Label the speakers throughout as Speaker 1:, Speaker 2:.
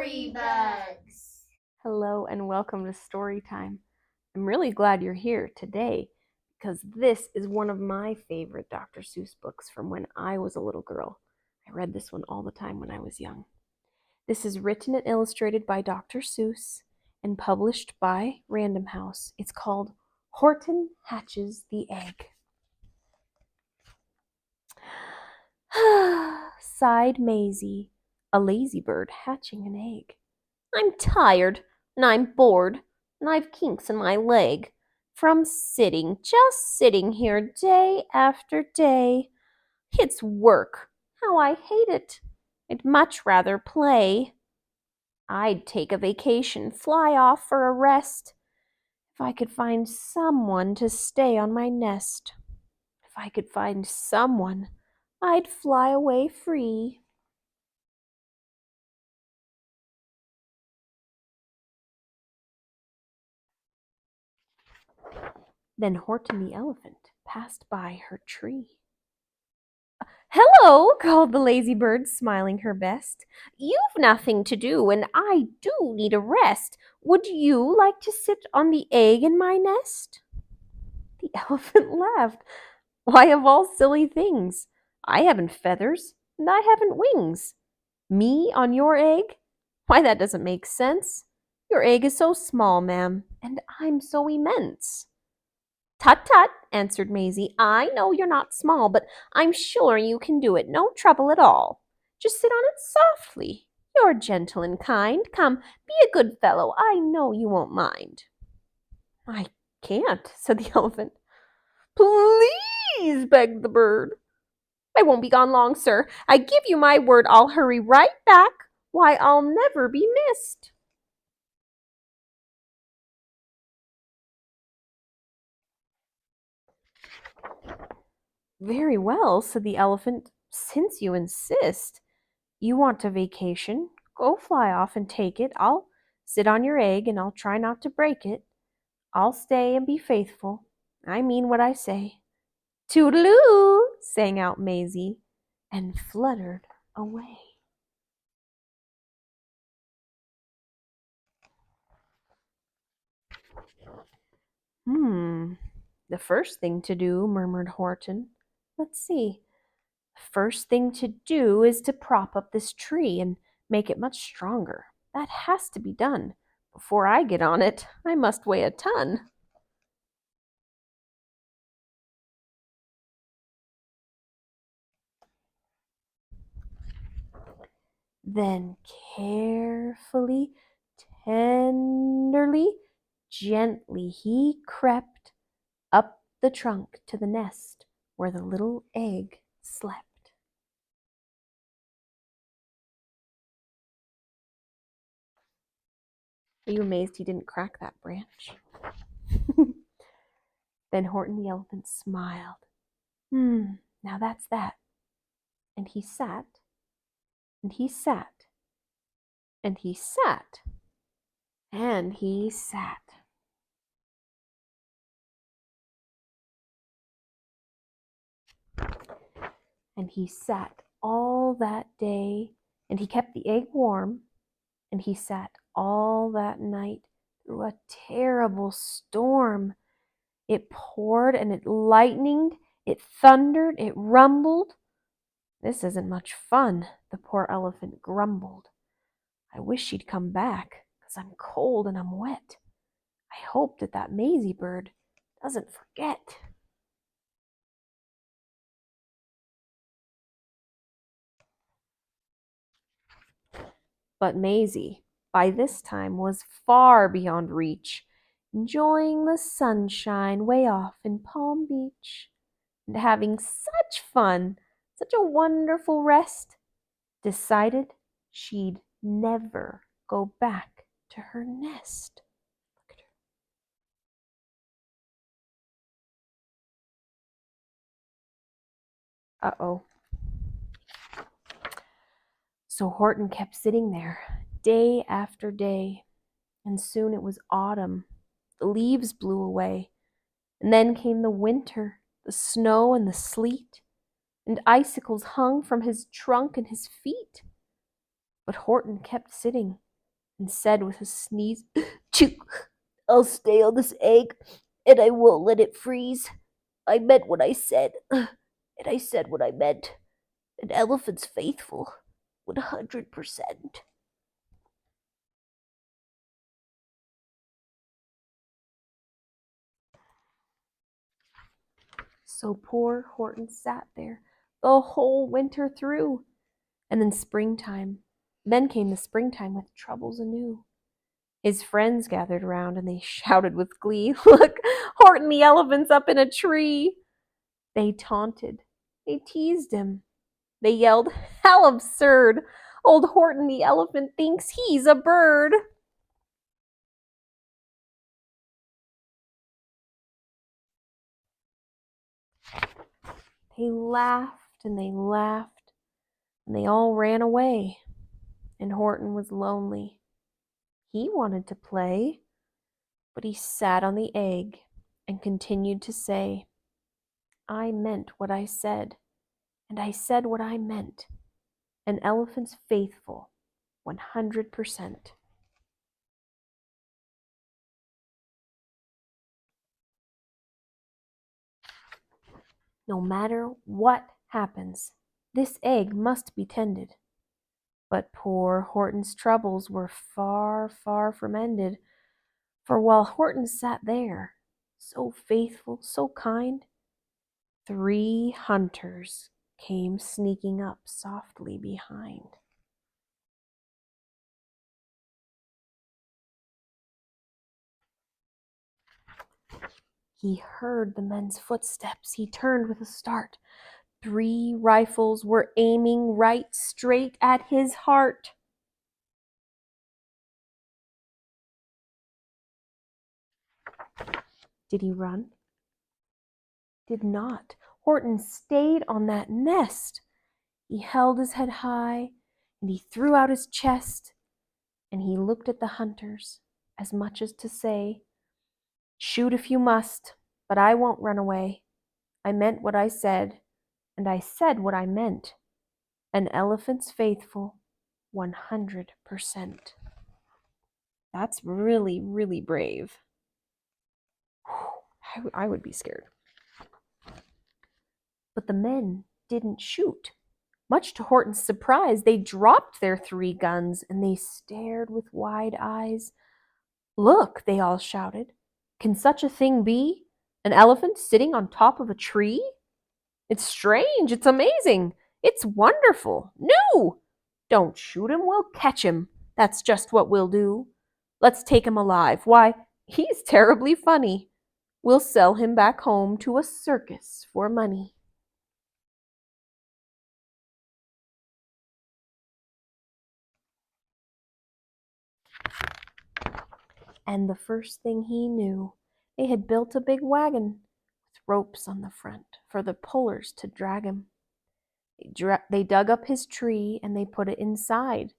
Speaker 1: Story Bugs.
Speaker 2: Hello and welcome to Story Time. I'm really glad you're here today because this is one of my favorite Dr. Seuss books from when I was a little girl. I read this one all the time when I was young. This is written and illustrated by Dr. Seuss and published by Random House. It's called Horton Hatches the Egg. Sighed Maisie, a lazy bird hatching an egg. I'm tired, and I'm bored, and I've kinks in my leg from just sitting here day after day. It's work. How I hate it. I'd much rather play. I'd take a vacation, fly off for a rest, if I could find someone to stay on my nest. If I could find someone, I'd fly away free. Then Horton the elephant passed by her tree. Hello, called the lazy bird, smiling her best. You've nothing to do, and I do need a rest. Would you like to sit on the egg in my nest? The elephant laughed. Why, of all silly things, I haven't feathers, and I haven't wings. Me on your egg? Why, that doesn't make sense. Your egg is so small, ma'am, and I'm so immense. Tut tut, answered Maisie. I know you're not small, but I'm sure you can do it. No trouble at all. Just sit on it softly. You're gentle and kind. Come, be a good fellow. I know you won't mind. I can't, said the elephant. Please, begged the bird. I won't be gone long, sir. I give you my word I'll hurry right back. Why, I'll never be missed. Very well, said the elephant, since you insist. You want a vacation? Go fly off and take it. I'll sit on your egg and I'll try not to break it. I'll stay and be faithful. I mean what I say. Toodaloo, sang out Maisie and fluttered away. The first thing to do, murmured Horton. Let's see. First thing to do is to prop up this tree and make it much stronger. That has to be done. Before I get on it, I must weigh a ton. Then carefully, tenderly, gently he crept up the trunk to the nest where the little egg slept. Are you amazed he didn't crack that branch? Then Horton the elephant smiled. Now that's that. And he sat, and he sat, and he sat, and he sat. And he sat all that day, and he kept the egg warm, and he sat all that night through a terrible storm. It poured and it lightened, it thundered, it rumbled. This isn't much fun, the poor elephant grumbled. I wish she'd come back, 'cause I'm cold and I'm wet. I hope that Maisie bird doesn't forget. But Maisie, by this time, was far beyond reach, enjoying the sunshine way off in Palm Beach, and having such fun, such a wonderful rest, decided she'd never go back to her nest. Look at her. Uh-oh. So Horton kept sitting there, day after day, and soon it was autumn. The leaves blew away, and then came the winter, the snow and the sleet, and icicles hung from his trunk and his feet. But Horton kept sitting, and said with a sneeze, "Choo! I'll stay on this egg, and I won't let it freeze. I meant what I said, and I said what I meant. An elephant's faithful, 100%. So poor Horton sat there the whole winter through. And then came the springtime with troubles anew. His friends gathered round and they shouted with glee, "Look, Horton the elephant's up in a tree!" They taunted, they teased him, they yelled, "How absurd! Old Horton the elephant thinks he's a bird!" They laughed and they laughed, and they all ran away. And Horton was lonely. He wanted to play, but he sat on the egg and continued to say, "I meant what I said, and I said what I meant. An elephant's faithful, 100%. No matter what happens, this egg must be tended." But poor Horton's troubles were far, far from ended, for while Horton sat there, so faithful, so kind, 3 hunters came sneaking up softly behind. He heard the men's footsteps. He turned with a start. 3 rifles were aiming right straight at his heart. Did he run? Did not. Horton stayed on that nest. He held his head high, and he threw out his chest, and he looked at the hunters, as much as to say, "Shoot if you must, but I won't run away. I meant what I said, and I said what I meant. An elephant's faithful, 100%. That's really, really brave. I would be scared. But the men didn't shoot. Much to Horton's surprise, they dropped their 3 guns and they stared with wide eyes. "Look," they all shouted. "Can such a thing be? An elephant sitting on top of a tree? It's strange, it's amazing, it's wonderful. No! Don't shoot him, we'll catch him. That's just what we'll do. Let's take him alive. Why, he's terribly funny. We'll sell him back home to a circus for money." And the first thing he knew, they had built a big wagon with ropes on the front for the pullers to drag him. They dug up his tree and they put it inside,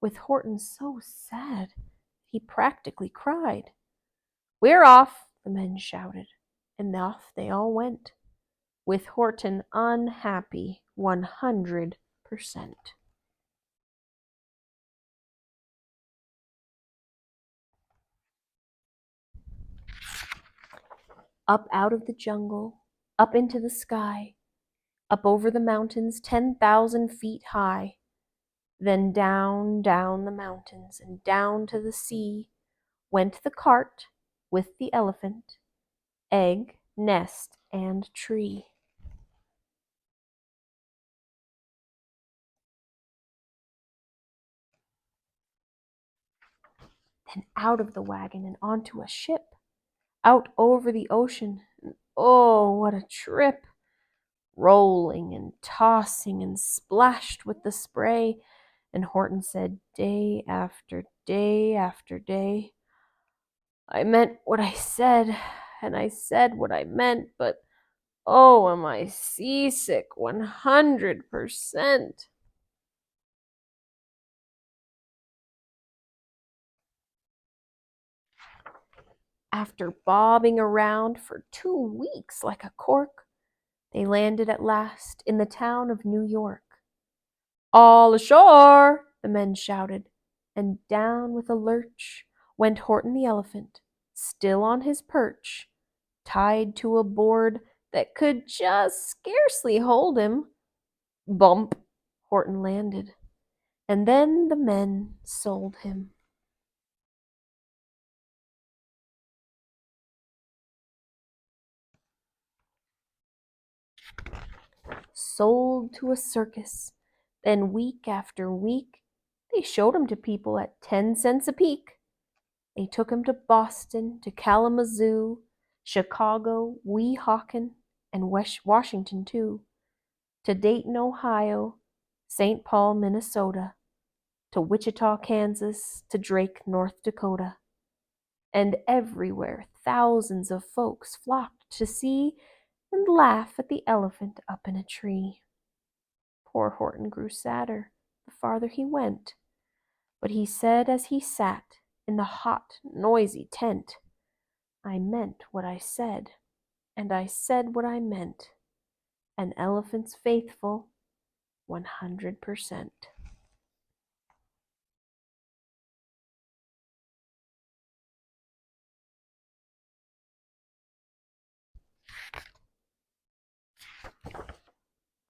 Speaker 2: with Horton so sad he practically cried. "We're off," the men shouted, and off they all went, with Horton unhappy 100%. Up out of the jungle, up into the sky, up over the mountains 10,000 feet high, then down, down the mountains and down to the sea went the cart with the elephant, egg, nest, and tree. Then out of the wagon and onto a ship, out over the ocean, and oh, what a trip! Rolling and tossing and splashed with the spray, and Horton said day after day after day, "I meant what I said, and I said what I meant, but oh, am I seasick 100%. After bobbing around for 2 weeks like a cork, they landed at last in the town of New York. "All ashore!" the men shouted, and down with a lurch went Horton the elephant, still on his perch, tied to a board that could just scarcely hold him. Bump! Horton landed, and then the men sold him. Sold to a circus. Then week after week, they showed him to people at 10 cents a peek. They took him to Boston, to Kalamazoo, Chicago, Weehawken, and Washington too, to Dayton, Ohio, St. Paul, Minnesota, to Wichita, Kansas, to Drake, North Dakota. And everywhere thousands of folks flocked to see and laugh at the elephant up in a tree. Poor Horton grew sadder the farther he went, but he said as he sat in the hot, noisy tent, I meant what I said, and I said what I meant. An elephant's faithful 100%.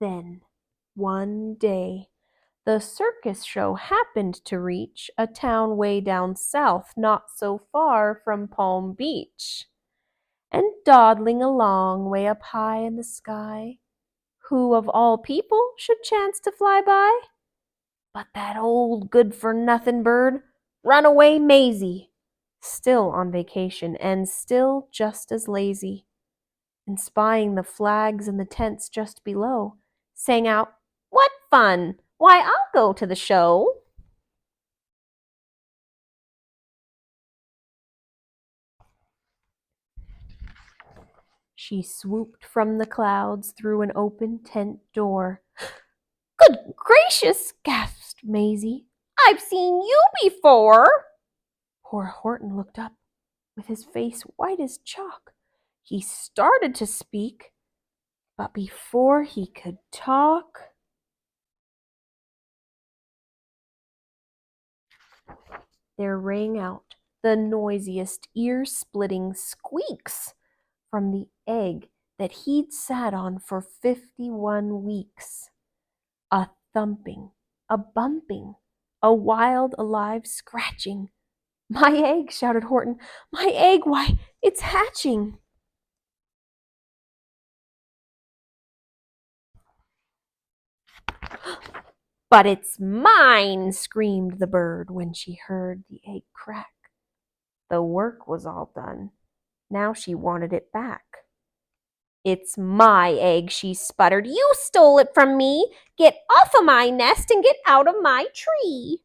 Speaker 2: Then, one day, the circus show happened to reach a town way down south, not so far from Palm Beach. And dawdling along way up high in the sky, who of all people should chance to fly by? But that old good-for-nothing bird, Runaway Maisie, still on vacation and still just as lazy, and spying the flags in the tents just below, sang out, "What fun! Why, I'll go to the show." She swooped from the clouds through an open tent door. "Good gracious!" gasped Maisie. "I've seen you before!" Poor Horton looked up, with his face white as chalk. He started to speak, but before he could talk, there rang out the noisiest, ear-splitting squeaks from the egg that he'd sat on for 51 weeks. A thumping, a bumping, a wild, alive scratching. "My egg!" shouted Horton. "My egg! Why, it's hatching!" "But it's mine!" screamed the bird when she heard the egg crack. The work was all done. Now she wanted it back. "It's my egg," she sputtered. "You stole it from me. Get off of my nest and get out of my tree."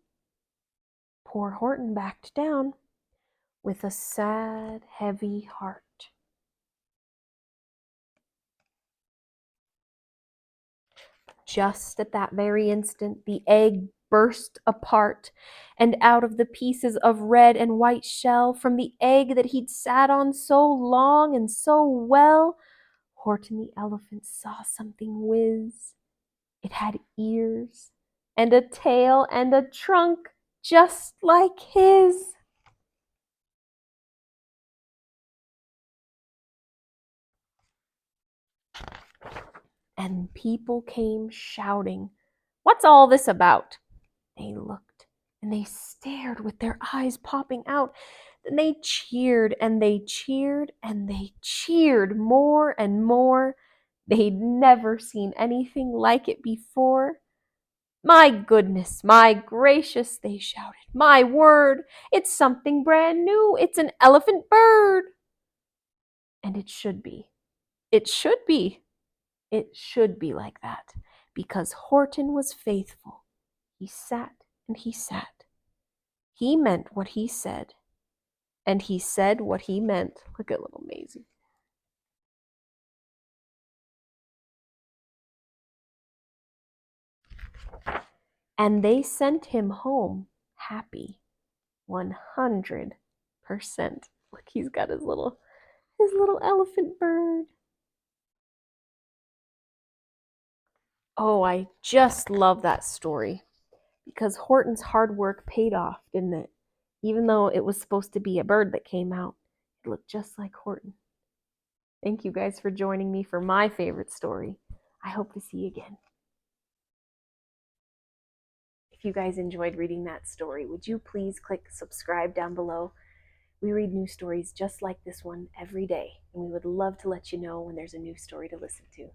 Speaker 2: Poor Horton backed down with a sad, heavy heart. Just at that very instant, the egg burst apart, and out of the pieces of red and white shell from the egg that he'd sat on so long and so well, Horton the elephant saw something whiz. It had ears and a tail and a trunk just like his. And people came shouting, "What's all this about?" They looked and they stared with their eyes popping out. Then they cheered and they cheered and they cheered more and more. They'd never seen anything like it before. "My goodness, my gracious," they shouted. "My word, it's something brand new. It's an elephant bird." And it should be. It should be. It should be like that, because Horton was faithful. He sat and he sat. He meant what he said, and he said what he meant. Look at little Maisie. And they sent him home happy, 100%. Look, he's got his little elephant bird. Oh, I just love that story. Because Horton's hard work paid off, didn't it? Even though it was supposed to be a bird that came out, it looked just like Horton. Thank you guys for joining me for my favorite story. I hope to see you again. If you guys enjoyed reading that story, would you please click subscribe down below? We read new stories just like this one every day, and we would love to let you know when there's a new story to listen to.